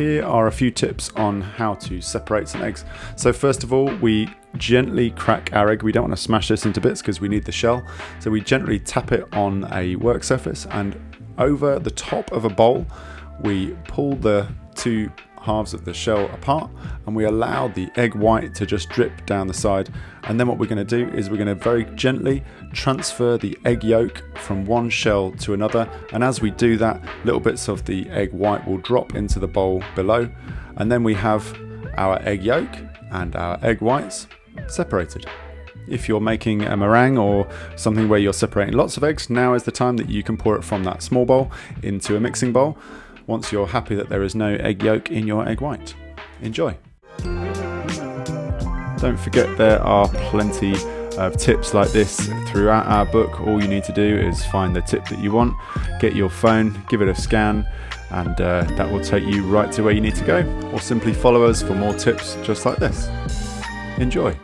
here are a few tips on how to separate some eggs. So first of all, we gently crack our egg. We don't want to smash this into bits because we need the shell. So we gently tap it on a work surface, and over the top of a bowl, we pull the two halves of the shell apart and we allow the egg white to just drip down the side. And then what we're going to do is we're going to very gently transfer the egg yolk from one shell to another, and as we do that, little bits of the egg white will drop into the bowl below, and then we have our egg yolk and our egg whites separated. If you're making a meringue or something where you're separating lots of eggs, now is the time that you can pour it from that small bowl into a mixing bowl once you're happy that there is no egg yolk in your egg white. Enjoy! Don't forget, there are plenty of tips like this throughout our book. All you need to do is find the tip that you want, get your phone, give it a scan, and that will take you right to where you need to go, or simply follow us for more tips just like this. Enjoy!